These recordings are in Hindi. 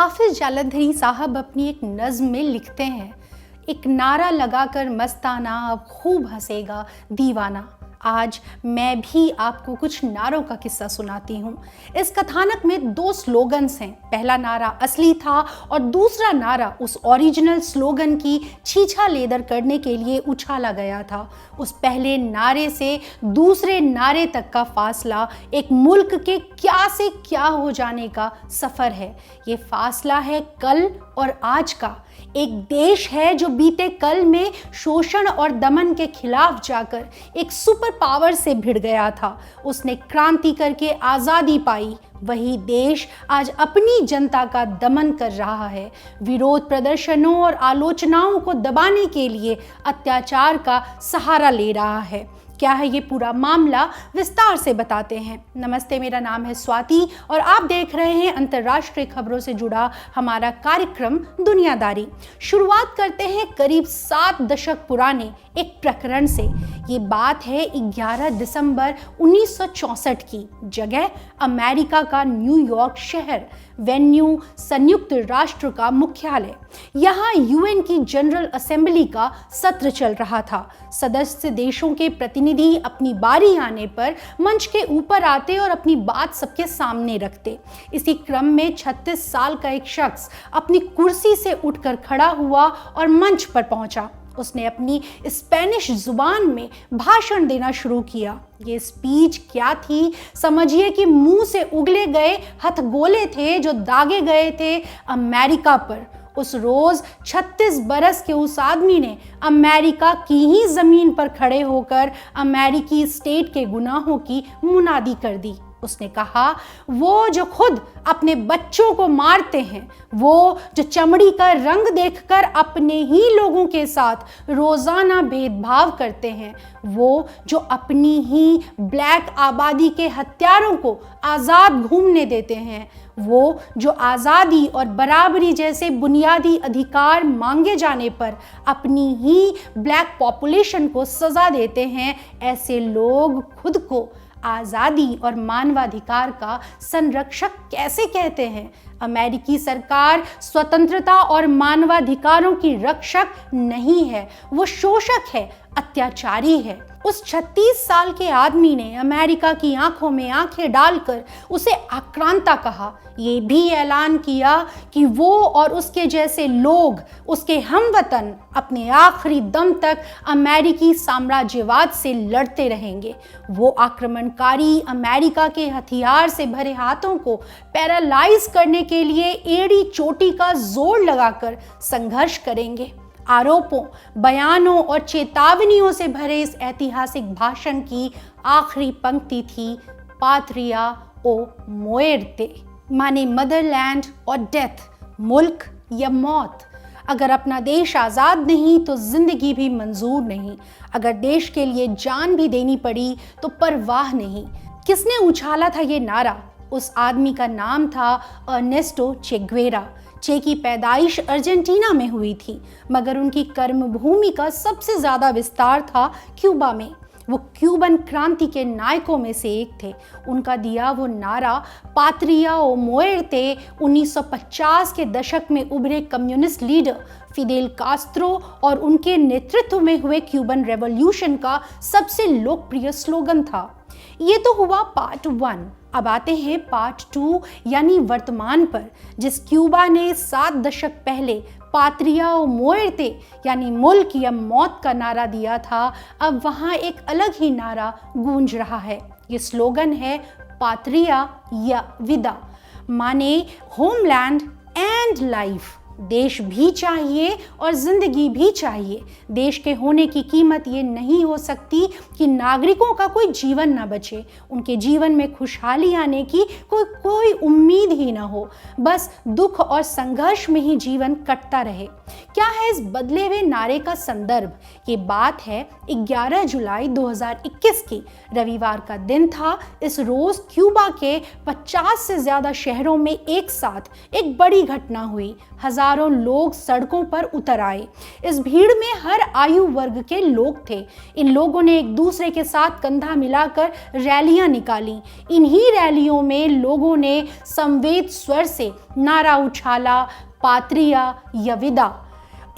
हाफिज जालंधरी साहब अपनी एक नज़्म में लिखते हैं, एक नारा लगाकर मस्ताना अब खूब हंसेगा दीवाना। आज मैं भी आपको कुछ नारों का किस्सा सुनाती हूँ। इस कथानक में दो स्लोगन्स हैं। पहला नारा असली था और दूसरा नारा उस ओरिजिनल स्लोगन की छीछा लेदर करने के लिए उछाला गया था। उस पहले नारे से दूसरे नारे तक का फासला एक मुल्क के क्या से क्या हो जाने का सफ़र है। ये फासला है कल और आज का। एक देश है जो बीते कल में शोषण और दमन के खिलाफ जाकर एक सुपर पावर से भिड़ गया था। उसने क्रांति करके आज़ादी पाई। वही देश आज अपनी जनता का दमन कर रहा है। विरोध प्रदर्शनों और आलोचनाओं को दबाने के लिए अत्याचार का सहारा ले रहा है। क्या है ये पूरा मामला, विस्तार से बताते हैं। नमस्ते, मेरा नाम है स्वाति और आप देख रहे हैं अंतर्राष्ट्रीय खबरों से जुड़ा हमारा कार्यक्रम दुनियादारी। शुरुआत करते हैं करीब 7 दशक पुराने एक प्रकरण से। ये बात है 11 दिसंबर 1964 की। जगह अमेरिका का न्यूयॉर्क शहर, वेन्यू संयुक्त राष्ट्र का मुख्यालय। यहाँ यूएन की जनरल असेंबली का सत्र चल रहा था। सदस्य देशों के प्रतिनिधि अपनी बारी आने पर मंच के ऊपर आते और अपनी बात सबके सामने रखते। इसी क्रम में 36 साल का एक शख्स अपनी कुर्सी से उठकर खड़ा हुआ और मंच पर पहुंचा। उसने अपनी स्पेनिश जुबान में भाषण देना शुरू किया। ये स्पीच क्या थी? समझिए कि मुंह से उगले गए हथगोले थे जो दागे गए थे अमेरिका पर। उस रोज 36 बरस के उस आदमी ने अमेरिका की ही जमीन पर खड़े होकर अमेरिकी स्टेट के गुनाहों की मुनादी कर दी। उसने कहा, वो जो खुद अपने बच्चों को मारते हैं, वो जो चमड़ी का रंग देखकर अपने ही लोगों के साथ रोजाना भेदभाव करते हैं, वो जो अपनी ही ब्लैक आबादी के हत्यारों को आज़ाद घूमने देते हैं, वो जो आज़ादी और बराबरी जैसे बुनियादी अधिकार मांगे जाने पर अपनी ही ब्लैक पॉपुलेशन को सज़ा देते हैं, ऐसे लोग खुद को आज़ादी और मानवाधिकार का संरक्षक कैसे कहते हैं? अमेरिकी सरकार स्वतंत्रता और मानवाधिकारों की रक्षक नहीं है, वो शोषक है, अत्याचारी है। उस 36 साल के आदमी ने अमेरिका की आंखों में आंखें डालकर उसे आक्रांता कहा। ये भी ऐलान किया कि वो और उसके जैसे लोग, उसके हमवतन, अपने आखिरी दम तक अमेरिकी साम्राज्यवाद से लड़ते रहेंगे। वो आक्रमणकारी अमेरिका के हथियार से भरे हाथों को पैरालाइज करने के लिए एड़ी चोटी का जोर लगाकर संघर्ष करेंगे। आरोपों, बयानों और चेतावनियों से भरे इस ऐतिहासिक भाषण की आखिरी पंक्ति थी, पात्रिया ओ मुएर्ते, माने मदरलैंड और डेथ, मुल्क या मौत। अगर अपना देश आज़ाद नहीं तो जिंदगी भी मंजूर नहीं। अगर देश के लिए जान भी देनी पड़ी तो परवाह नहीं। किसने उछाला था ये नारा? उस आदमी का नाम था अर्नेस्टो चे गुवेरा। चे की पैदाइश अर्जेंटीना में हुई थी, मगर उनकी कर्मभूमि का सबसे ज़्यादा विस्तार था क्यूबा में। वो क्यूबन क्रांति के नायकों में से एक थे। उनका दिया वो नारा पात्रिया ओ मुएर्ते 1950 के दशक में उभरे कम्युनिस्ट लीडर फिदेल कास्त्रो और उनके नेतृत्व में हुए क्यूबन रेवोल्यूशन का सबसे लोकप्रिय स्लोगन था। ये तो हुआ पार्ट 1। अब आते हैं पार्ट 2 यानी वर्तमान पर, जिस क्यूबा ने 7 दशक पहले पात्रिया ओ मुएर्ते यानी मुल्क या मौत का नारा दिया था, अब वहाँ एक अलग ही नारा गूंज रहा है। ये स्लोगन है पात्रिया या विदा, माने होमलैंड एंड लाइफ। देश भी चाहिए और जिंदगी भी चाहिए। देश के होने की कीमत ये नहीं हो सकती कि नागरिकों का कोई जीवन ना बचे, उनके जीवन में खुशहाली आने की कोई उम्मीद ही ना हो, बस दुख और संघर्ष में ही जीवन कटता रहे। क्या है इस बदले हुए नारे का संदर्भ? ये बात है 11 जुलाई 2021 की। रविवार का दिन था। इस रोज क्यूबा के 50 से ज्यादा शहरों में एक साथ एक बड़ी घटना हुई। हजारों हजारों लोग सड़कों पर उतर आए। इस भीड़ में हर आयु वर्ग के लोग थे। इन लोगों ने एक दूसरे के साथ कंधा मिलाकर रैलियां निकाली। इन्हीं रैलियों में लोगों ने संवेद स्वर से नारा उछाला, पात्रिया या विदा।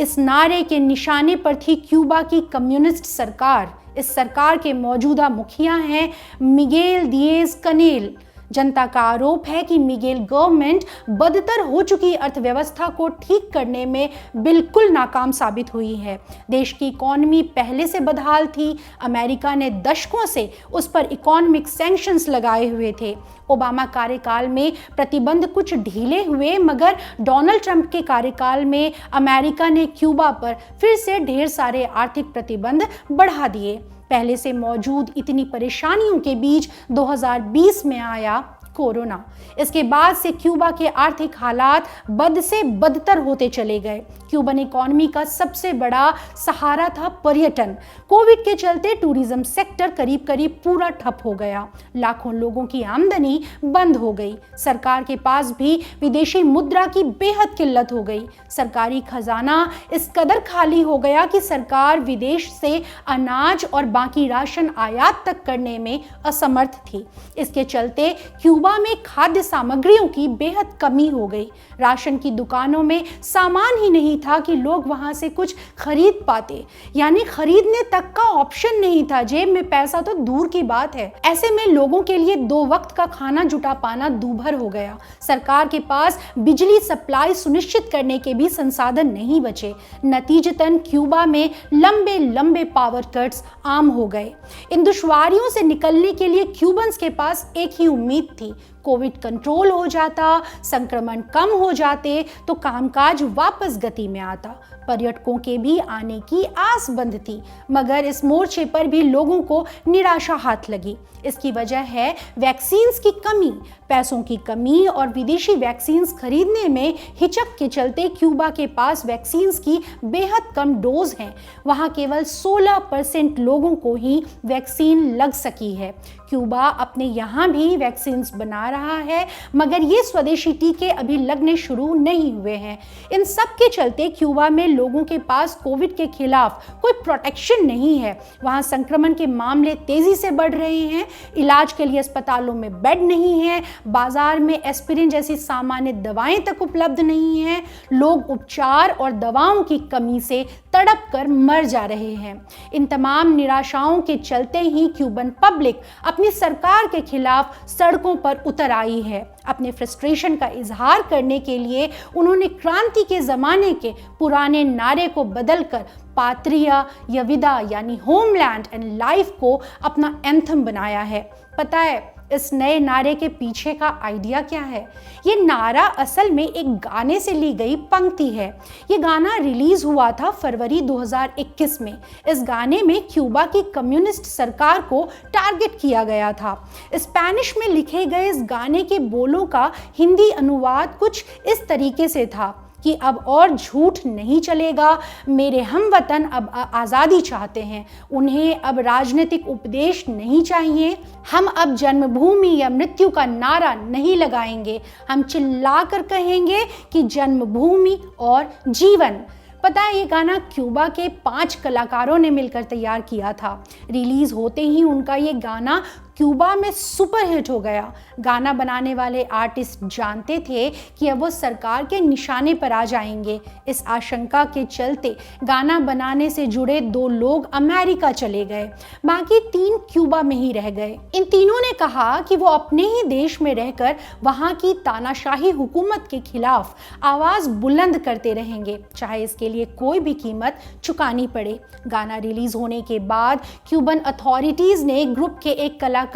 इस नारे के निशाने पर थी क्यूबा की कम्युनिस्ट सरकार। इस सरकार के मौजूदा मुखिया हैं मिगेल दिएज कनेल। जनता का आरोप है कि मिगेल गवर्नमेंट बदतर हो चुकी अर्थव्यवस्था को ठीक करने में बिल्कुल नाकाम साबित हुई है। देश की इकॉनमी पहले से बदहाल थी। अमेरिका ने दशकों से उस पर इकोनॉमिक सैंक्शंस लगाए हुए थे। ओबामा कार्यकाल में प्रतिबंध कुछ ढीले हुए, मगर डोनाल्ड ट्रंप के कार्यकाल में अमेरिका ने क्यूबा पर फिर से ढेर सारे आर्थिक प्रतिबंध बढ़ा दिए। पहले से मौजूद इतनी परेशानियों के बीच 2020 में आया कोरोना। इसके बाद से क्यूबा के आर्थिक हालात बद से बदतर होते चले गए। क्यूबन इकोनॉमी का सबसे बड़ा सहारा था पर्यटन। कोविड के चलते टूरिज्म सेक्टर करीब करीब पूरा ठप हो गया। लाखों लोगों की आमदनी बंद हो गई। सरकार के पास भी विदेशी मुद्रा की बेहद किल्लत हो गई। सरकारी खजाना इस कदर खाली हो गया कि सरकार विदेश से अनाज और बाकी राशन आयात तक करने में असमर्थ थी। इसके चलते क्यूबा में खाद्य सामग्रियों की बेहद कमी हो गई। राशन की दुकानों में सामान ही नहीं था कि लोग वहां से कुछ खरीद पाते, यानी खरीदने तक का ऑप्शन नहीं था। जेब में पैसा तो दूर की बात है। ऐसे में लोगों के लिए 2 वक्त का खाना जुटा पाना दूभर हो गया। सरकार के पास बिजली सप्लाई सुनिश्चित करने के भी संसाधन नहीं बचे। नतीजतन क्यूबा में लंबे लंबे पावर कट्स आम हो गए। इन दुश्वारियों से निकलने के लिए क्यूबन्स के पास एक ही उम्मीद थी, कोविड कंट्रोल हो जाता, संक्रमण कम हो जाते तो कामकाज वापस गति में आता। पर्यटकों के भी आने की आस बंद थी, मगर इस मोर्चे पर भी लोगों को निराशा हाथ लगी। इसकी वजह है वैक्सीन्स की कमी, पैसों की कमी और विदेशी वैक्सीन्स खरीदने में हिचक के चलते क्यूबा के पास वैक्सीन्स की बेहद कम डोज हैं। वहां केवल 16% लोगों को ही वैक्सीन लग सकी है। क्यूबा अपने यहाँ भी वैक्सीन्स बना रहा है, मगर ये स्वदेशी टीके अभी लगने शुरू नहीं हुए हैं। इन सब के चलते क्यूबा में लोगों के पास कोविड के खिलाफ कोई प्रोटेक्शन नहीं है। वहाँ संक्रमण के मामले तेजी से बढ़ रहे हैं। इलाज के लिए अस्पतालों में बेड नहीं है। बाजार में एस्पिरिन जैसी सामान्य दवाएं तक उपलब्ध नहीं हैं। लोग उपचार और दवाओं की कमी से तड़प कर मर जा रहे हैं। इन तमाम निराशाओं के चलते ही क्यूबन पब्लिक अपनी सरकार के खिलाफ सड़कों पर उतर आई है। अपने फ्रस्ट्रेशन का इजहार करने के लिए उन्होंने क्रांति के ज़माने के पुराने नारे को बदलकर पात्रिया या विदा यानी होमलैंड एंड लाइफ को अपना एंथम बनाया है। पता है इस नए नारे के पीछे का आइडिया क्या है? ये नारा असल में एक गाने से ली गई पंक्ति है। ये गाना रिलीज हुआ था फरवरी 2021 में। इस गाने में क्यूबा की कम्युनिस्ट सरकार को टारगेट किया गया था। स्पेनिश में लिखे गए इस गाने के बोलों का हिंदी अनुवाद कुछ इस तरीके से था कि अब और झूठ नहीं चलेगा, मेरे हमवतन अब आज़ादी चाहते हैं, उन्हें अब राजनीतिक उपदेश नहीं चाहिए, हम अब जन्मभूमि या मृत्यु का नारा नहीं लगाएंगे, हम चिल्लाकर कहेंगे कि जन्मभूमि और जीवन। पता है ये गाना क्यूबा के 5 कलाकारों ने मिलकर तैयार किया था। रिलीज होते ही उनका ये गाना क्यूबा में सुपर हिट हो गया। गाना बनाने वाले आर्टिस्ट जानते थे कि अब वो सरकार के निशाने पर आ जाएंगे। इस आशंका के चलते गाना बनाने से जुड़े 2 लोग अमेरिका चले गए, बाकी 3 क्यूबा में ही रह गए। इन तीनों ने कहा कि वो अपने ही देश में रहकर वहाँ की तानाशाही हुकूमत के खिलाफ आवाज़ बुलंद करते रहेंगे, चाहे इसके लिए कोई भी कीमत चुकानी पड़े। गाना रिलीज होने के बाद क्यूबन अथॉरिटीज़ ने ग्रुप के एक कलाकार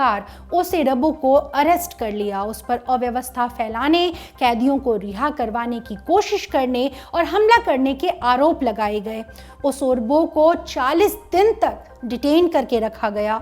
ओसे रबो को अरेस्ट कर लिया। उस पर अव्यवस्था फैलाने, कैदियों को रिहा करवाने की कोशिश करने और हमला करने के आरोप लगाए गए। ओसोरबो को 40 दिन तक डिटेन करके रखा गया।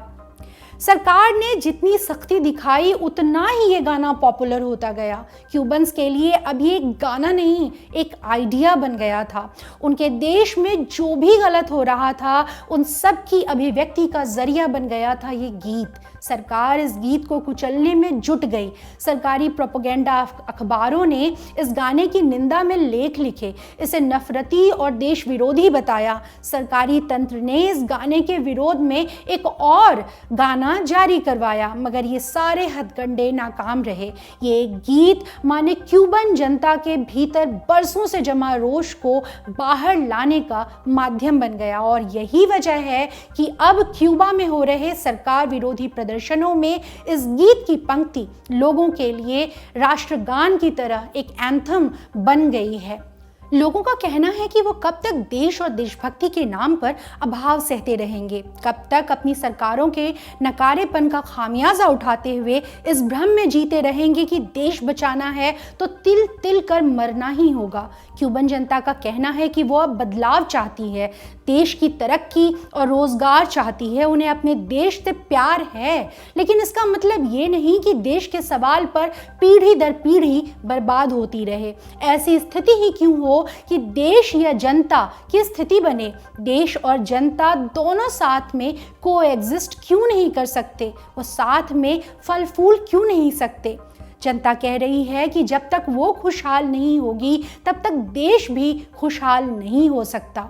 सरकार ने जितनी सख्ती दिखाई उतना ही ये गाना पॉपुलर होता गया। क्यूबन्स के लिए अब ये एक गाना नहीं, एक आइडिया बन गया था। उनके देश में जो भी गलत हो रहा था उन सब की अभिव्यक्ति का जरिया बन गया था ये गीत। सरकार इस गीत को कुचलने में जुट गई। सरकारी प्रोपेगेंडा अखबारों ने इस गाने की निंदा में लेख लिखे, इसे नफरती और देश विरोधी बताया। सरकारी तंत्र ने इस गाने के विरोध में एक और गाना जारी करवाया, मगर ये सारे हथकंडे नाकाम रहे। ये गीत माने क्यूबन जनता के भीतर बरसों से जमा रोष को बाहर लाने का माध्यम बन गया और यही वजह है कि अब क्यूबा में हो रहे सरकार विरोधी प्रदर्शनों में इस गीत की पंक्ति लोगों के लिए राष्ट्रगान की तरह एक एंथम बन गई है। लोगों का कहना है कि वो कब तक देश और देशभक्ति के नाम पर अभाव सहते रहेंगे, कब तक अपनी सरकारों के नकारेपन का खामियाजा उठाते हुए इस भ्रम में जीते रहेंगे कि देश बचाना है तो तिल तिल कर मरना ही होगा। क्यूबन जनता का कहना है कि वो अब बदलाव चाहती है, देश की तरक्की और रोजगार चाहती है, उन्हें अपने देश से प्यार है, लेकिन इसका मतलब ये नहीं कि देश के सवाल पर पीढ़ी दर पीढ़ी बर्बाद होती रहे। ऐसी स्थिति ही क्यों हो कि देश या जनता की स्थिति बने। देश और जनता दोनों साथ में कोएग्जिस्ट क्यों नहीं कर सकते, वो साथ में फल फूल क्यों नहीं सकते। जनता कह रही है कि जब तक वो खुशहाल नहीं होगी तब तक देश भी खुशहाल नहीं हो सकता।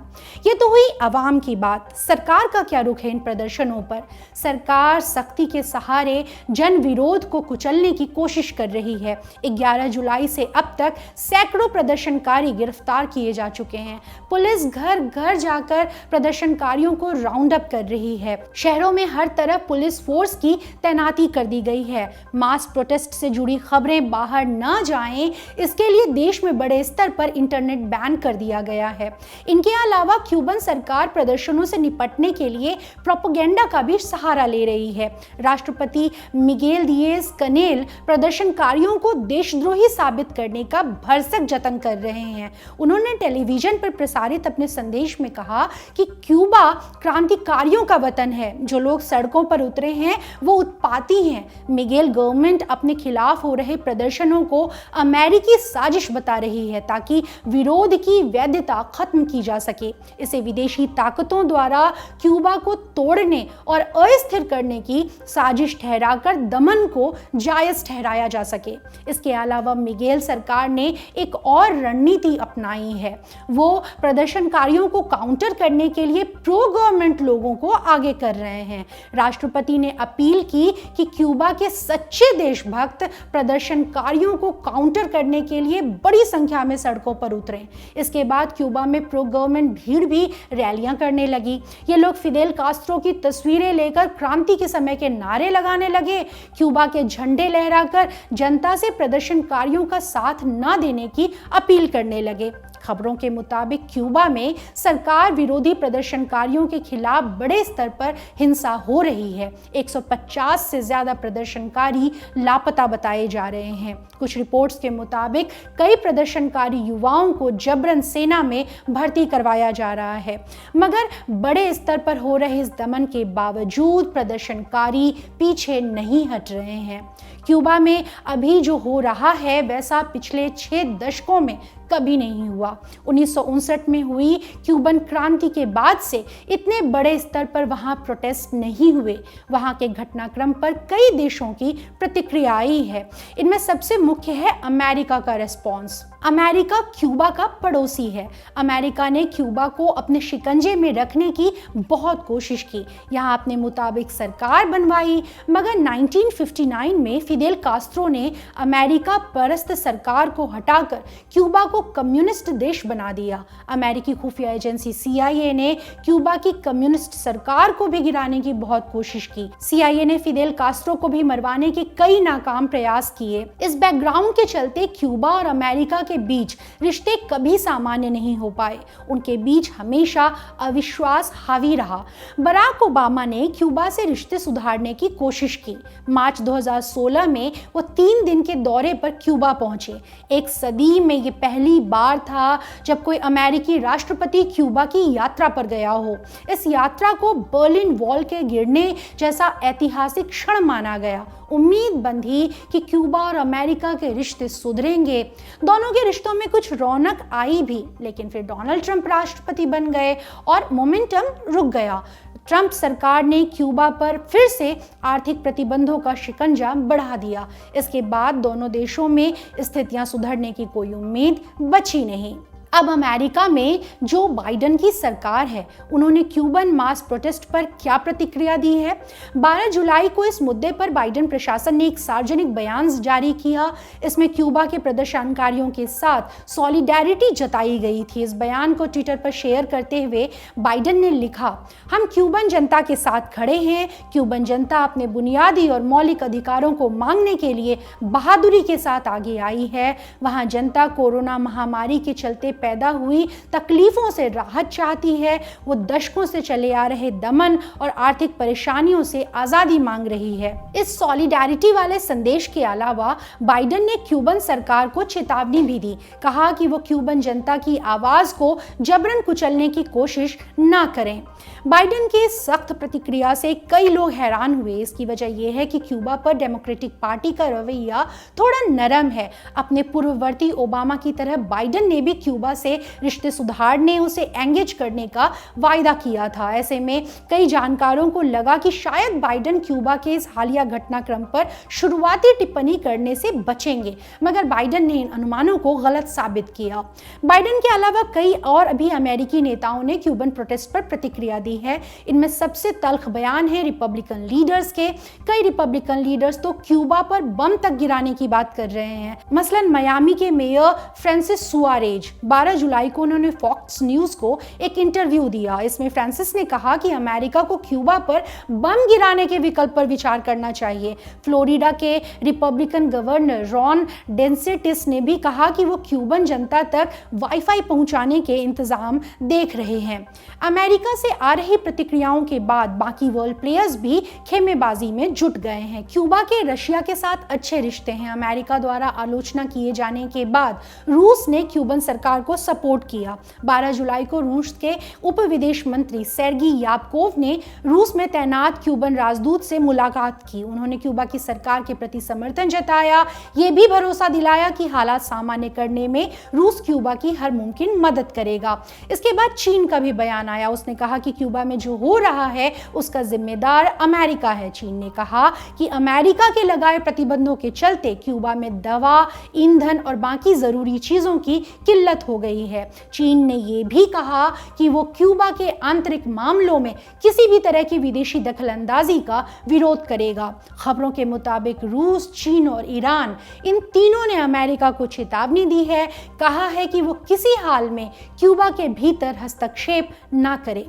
ये तो हुई आवाम की बात। सरकार का क्या रुख है इन प्रदर्शनों पर? सरकार सख्ती के सहारे जन विरोध को कुचलने की कोशिश कर रही है। 11 जुलाई से अब तक सैकड़ों प्रदर्शनकारी गिरफ्तार किए जा चुके हैं। पुलिस घर घर जाकर प्रदर्शनकारियों को राउंड अप कर रही है। शहरों में हर तरफ पुलिस फोर्स की तैनाती कर दी गई है। मास प्रोटेस्ट से जुड़ी खबरें बाहर ना जाएं, इसके लिए देश में बड़े स्तर पर इंटरनेट बैन कर दिया गया है। इनके अलावा क्यूबन सरकार प्रदर्शनों से निपटने के लिए प्रोपेगेंडा का भी सहारा ले रही है। राष्ट्रपति मिगेल दिएज कनेल प्रदर्शनकारियों को देशद्रोही साबित करने का भरसक जतन कर रहे हैं। उन्होंने टेलीविजन पर प्रसारित अपने संदेश में कहा कि क्यूबा क्रांतिकारियों का वतन है। जो लोग सड़कों पर उतरे हैं वो उत्पाती हैं। मिगेल गवर्नमेंट अपने खिलाफ हो रहे प्रदर्शनों को अमेरिकी साजिश बता रही है ताकि विरोध की वैधता खत्म की जा सके। इसे विदेशी ताकतों द्वारा क्यूबा को तोड़ने और अस्थिर करने की साजिश ठहराकर दमन को जायज ठहराया जा सके। इसके अलावा मिगेल सरकार ने एक और रणनीति अपनाई है। वो प्रदर्शनकारियों को काउंटर करने के लिए प्रो गवर्नमेंट लोगों को आगे कर रहे हैं। राष्ट्रपति ने अपील की कि क्यूबा के सच्चे देशभक्त प्रदर्शनकारियों को काउंटर करने के लिए बड़ी संख्या में सड़कों पर उतरे। इसके बाद क्यूबा में प्रो गवर्नमेंट भीड़ भी रैलियां करने लगी। ये लोग फिदेल कास्ट्रो की तस्वीरें लेकर क्रांति के समय के नारे लगाने लगे। क्यूबा के झंडे लहराकर जनता से प्रदर्शनकारियों का साथ न देने की अपील करने लगे। खबरों के मुताबिक क्यूबा में सरकार विरोधी प्रदर्शनकारियों के खिलाफ बड़े स्तर पर हिंसा हो रही है। 150 से ज्यादा प्रदर्शनकारी लापता बताए जा रहे हैं। कुछ रिपोर्ट्स के मुताबिक कई प्रदर्शनकारी युवाओं को जबरन सेना में भर्ती करवाया जा रहा है। मगर बड़े स्तर पर हो रहे इस दमन के बावजूद प्रदर्शनकारी पीछे नहीं हट रहे हैं। क्यूबा में अभी जो हो रहा है वैसा पिछले 6 दशकों में कभी नहीं हुआ। 1959 में हुई क्यूबन क्रांति के बाद से इतने बड़े स्तर पर वहां प्रोटेस्ट नहीं हुए। वहां के घटनाक्रम पर कई देशों की प्रतिक्रिया आई है। इनमें सबसे मुख्य है अमेरिका का रिस्पॉन्स। अमेरिका क्यूबा का पड़ोसी है। अमेरिका ने क्यूबा को अपने शिकंजे में रखने की बहुत कोशिश की। यहाँ अपने मुताबिक सरकार बनवाई, मगर 1959 में फिदेल कास्ट्रो ने अमेरिका परस्त सरकार को हटाकर क्यूबा को कम्युनिस्ट देश बना दिया। अमेरिकी खुफिया एजेंसी CIA ने क्यूबा की कम्युनिस्ट सरकार को भी गिराने की बहुत कोशिश की। CIA ने फिदेल कास्ट्रो को भी मरवाने के कई नाकाम प्रयास किए। इस बैकग्राउंड के चलते क्यूबा और अमेरिका के बीच रिश्ते कभी सामान्य नहीं हो पाए। उनके बीच हमेशा अविश्वास हावी रहा। बराक ओबामा ने क्यूबा से रिश्ते सुधारने की कोशिश की। मार्च 2016 में वो 3 दिन के दौरे पर क्यूबा पहुंचे। एक सदी में ये पहली पहली बार था जब कोई अमेरिकी राष्ट्रपति क्यूबा की यात्रा पर गया हो। इस यात्रा को बर्लिन वॉल के गिरने जैसा ऐतिहासिक क्षण माना गया। उम्मीद बंधी कि क्यूबा और अमेरिका के रिश्ते सुधरेंगे। दोनों के रिश्तों में कुछ रौनक आई भी, लेकिन फिर डोनाल्ड ट्रंप राष्ट्रपति बन गए और मोमेंटम रुक गया। ट्रंप सरकार ने क्यूबा पर फिर से आर्थिक प्रतिबंधों का शिकंजा बढ़ा दिया। इसके बाद दोनों देशों में स्थितियां सुधरने की कोई उम्मीद बची नहीं। अब अमेरिका में जो बाइडेन की सरकार है, उन्होंने क्यूबन मास प्रोटेस्ट पर क्या प्रतिक्रिया दी है? 12 जुलाई को इस मुद्दे पर बाइडेन प्रशासन ने एक सार्वजनिक बयान जारी किया। इसमें क्यूबा के प्रदर्शनकारियों के साथ सॉलिडेरिटी जताई गई थी। इस बयान को ट्विटर पर शेयर करते हुए बाइडेन ने लिखा, हम क्यूबन जनता के साथ खड़े हैं। क्यूबन जनता अपने बुनियादी और मौलिक अधिकारों को मांगने के लिए बहादुरी के साथ आगे आई है। वहां जनता कोरोना महामारी के चलते पैदा हुई तकलीफों से राहत चाहती है। वो दशकों से चले आ रहे दमन और आर्थिक परेशानियों से आजादी मांग रही है। इस सॉलिडेरिटी वाले संदेश के अलावा बाइडेन ने क्यूबन सरकार को चेतावनी भी दी। कहा कि वो क्यूबन जनता की आवाज को जबरन कुचलने की कोशिश ना करें। बाइडेन की सख्त प्रतिक्रिया से कई लोग हैरान हुए। इसकी वजह यह है कि क्यूबा पर डेमोक्रेटिक पार्टी का रवैया थोड़ा नरम है। अपने पूर्ववर्ती ओबामा की तरह बाइडेन ने भी क्यूबा से रिश्ते सुधारने, उसे एंगेज करने का वायदा किया था। ऐसे में कई जानकारों को लगा कि शायद बाइडेन क्यूबा के इस हालिया घटनाक्रम पर शुरुआती टिप्पणी करने से बचेंगे, मगर बाइडेन ने इन अनुमानों को गलत साबित किया। बाइडेन के अलावा कई और भी अमेरिकी नेताओं ने क्यूबन प्रोटेस्ट पर प्रतिक्रिया दी है। इनमें सबसे तल्ख बयान है रिपब्लिकन लीडर्स के। कई रिपब्लिकन लीडर्स तो क्यूबा पर बम तक गिराने की बात कर रहे हैं। मसलन मियामी के मेयर फ्रांसिस सुआरेज 12 जुलाई को उन्होंने फॉक्स न्यूज को एक इंटरव्यू दिया। इसमें फ्रांसिस ने कहा कि अमेरिका को क्यूबा पर बम गिराने के विकल्प पर विचार करना चाहिए। फ्लोरिडा के रिपब्लिकन गवर्नर रॉन डेसेंटिस ने भी कहा कि वो क्यूबन जनता तक वाईफाई पहुंचाने के इंतजाम देख रहे हैं। अमेरिका से आ रही प्रतिक्रियाओं के बाद बाकी वर्ल्ड प्लेयर्स भी खेमेबाजी में जुट गए हैं। क्यूबा के रशिया के साथ अच्छे रिश्ते हैं। अमेरिका द्वारा आलोचना किए जाने के बाद रूस ने क्यूबन सरकार को सपोर्ट किया। 12 जुलाई को रूस के उप विदेश मंत्री सेर्गी यापकोव ने रूस में तैनात क्यूबन राजदूत से मुलाकात की। उन्होंने क्यूबा की सरकार के प्रति समर्थन जताया, ये भी भरोसा दिलाया कि हालात सामान्य करने में रूस क्यूबा की हर मुमकिन मदद करेगा। इसके बाद चीन का भी बयान आया। उसने कहा कि क्यूबा में जो हो रहा है उसका जिम्मेदार अमेरिका है। चीन ने कहा कि अमेरिका के लगाए प्रतिबंधों के चलते क्यूबा में दवा, ईंधन और बाकी जरूरी चीजों की किल्लत हो गई है। चीन ने यह भी कहा कि वो क्यूबा के आंतरिक मामलों में किसी भी तरह की विदेशी दखलंदाजी का विरोध करेगा। खबरों के मुताबिक रूस, चीन और ईरान, इन तीनों ने अमेरिका को चेतावनी दी है। कहा है कि वो किसी हाल में क्यूबा के भीतर हस्तक्षेप ना करे।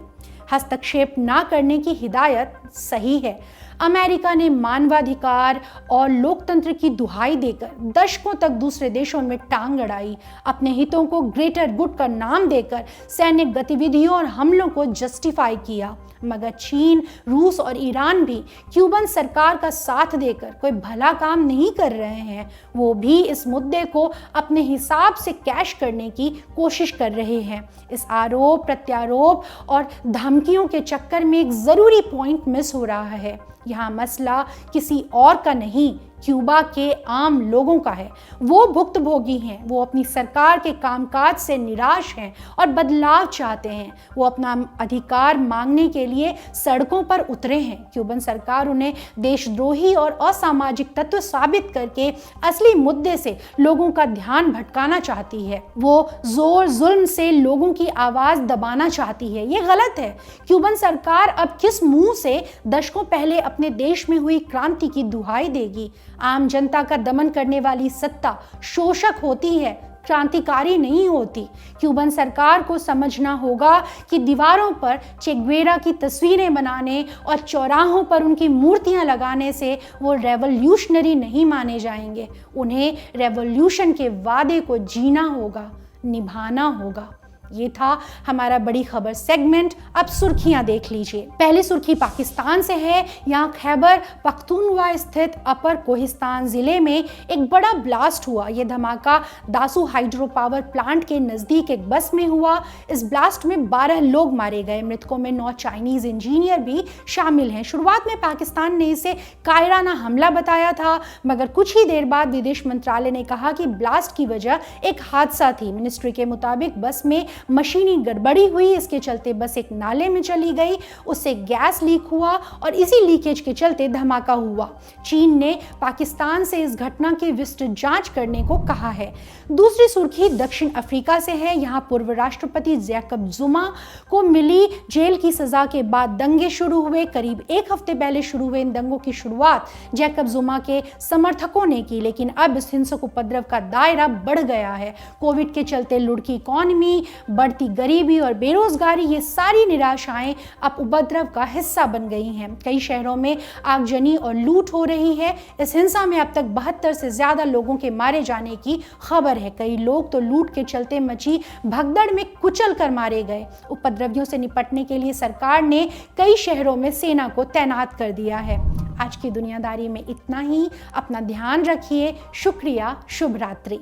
हस्तक्षेप ना करने की हिदायत सही है। अमेरिका ने मानवाधिकार और लोकतंत्र की दुहाई देकर दशकों तक दूसरे देशों में टांग अड़ाई। अपने हितों को ग्रेटर गुड का नाम देकर सैन्य गतिविधियों और हमलों को जस्टिफाई किया। मगर चीन, रूस और ईरान भी क्यूबन सरकार का साथ देकर कोई भला काम नहीं कर रहे हैं। वो भी इस मुद्दे को अपने हिसाब से कैश करने की कोशिश कर रहे हैं। इस आरोप प्रत्यारोप और धमकियों के चक्कर में एक जरूरी पॉइंट मिस हो रहा है। यहाँ मसला किसी और का नहीं, क्यूबा के आम लोगों का है। वो भुक्तभोगी हैं। वो अपनी सरकार के कामकाज से निराश हैं और बदलाव चाहते हैं। वो अपना अधिकार मांगने के लिए सड़कों पर उतरे हैं। क्यूबन सरकार उन्हें देशद्रोही और असामाजिक तत्व साबित करके असली मुद्दे से लोगों का ध्यान भटकाना चाहती है। वो जोर जुल्म से लोगों की आवाज दबाना चाहती है। ये गलत है। क्यूबन सरकार अब किस मुंह से दशकों पहले अपने देश में हुई क्रांति की दुहाई देगी? आम जनता का दमन करने वाली सत्ता शोषक होती है, क्रांतिकारी नहीं होती। क्यूबन सरकार को समझना होगा कि दीवारों पर चेगवेरा की तस्वीरें बनाने और चौराहों पर उनकी मूर्तियां लगाने से वो रेवोल्यूशनरी नहीं माने जाएंगे। उन्हें रेवोल्यूशन के वादे को जीना होगा, निभाना होगा। ये था हमारा बड़ी खबर सेगमेंट। अब सुर्खियां देख लीजिए। पहली सुर्खी पाकिस्तान से है। यहाँ खैबर पख्तूनख्वा स्थित अपर कोहिस्तान जिले में एक बड़ा ब्लास्ट हुआ। ये धमाका दासू हाइड्रो पावर प्लांट के नजदीक एक बस में हुआ। इस ब्लास्ट में 12 लोग मारे गए। मृतकों में 9 चाइनीज इंजीनियर भी शामिल हैं। शुरुआत में पाकिस्तान ने इसे कायराना हमला बताया था, मगर कुछ ही देर बाद विदेश मंत्रालय ने कहा कि ब्लास्ट की वजह एक हादसा थी। मिनिस्ट्री के मुताबिक बस में मशीनी गड़बड़ी हुई, इसके चलते बस एक नाले में चली गई, उससे गैस लीक हुआ और इसी लीकेज के चलते धमाका हुआ। चीन ने पाकिस्तान से इस घटना की विस्तृत जांच करने को कहा है। दूसरी सुर्खी दक्षिण अफ्रीका से है। यहाँ पूर्व राष्ट्रपति जैकब जुमा को मिली जेल की सजा के बाद दंगे शुरू हुए। करीब एक हफ्ते पहले शुरू हुए इन दंगों की शुरुआत जैकब जुमा के समर्थकों ने की, लेकिन अब इस हिंसक उपद्रव का दायरा बढ़ गया है। कोविड के चलते लुढ़की इकॉनमी, बढ़ती गरीबी और बेरोजगारी, ये सारी निराशाएं अब उपद्रव का हिस्सा बन गई हैं। कई शहरों में आगजनी और लूट हो रही है। इस हिंसा में अब तक 72 से ज्यादा लोगों के मारे जाने की खबर है। कई लोग तो लूट के चलते मची भगदड़ में कुचल कर मारे गए। उपद्रवियों से निपटने के लिए सरकार ने कई शहरों में सेना को तैनात कर दिया है। आज की दुनियादारी में इतना ही। अपना ध्यान रखिए। शुक्रिया। शुभ रात्रि।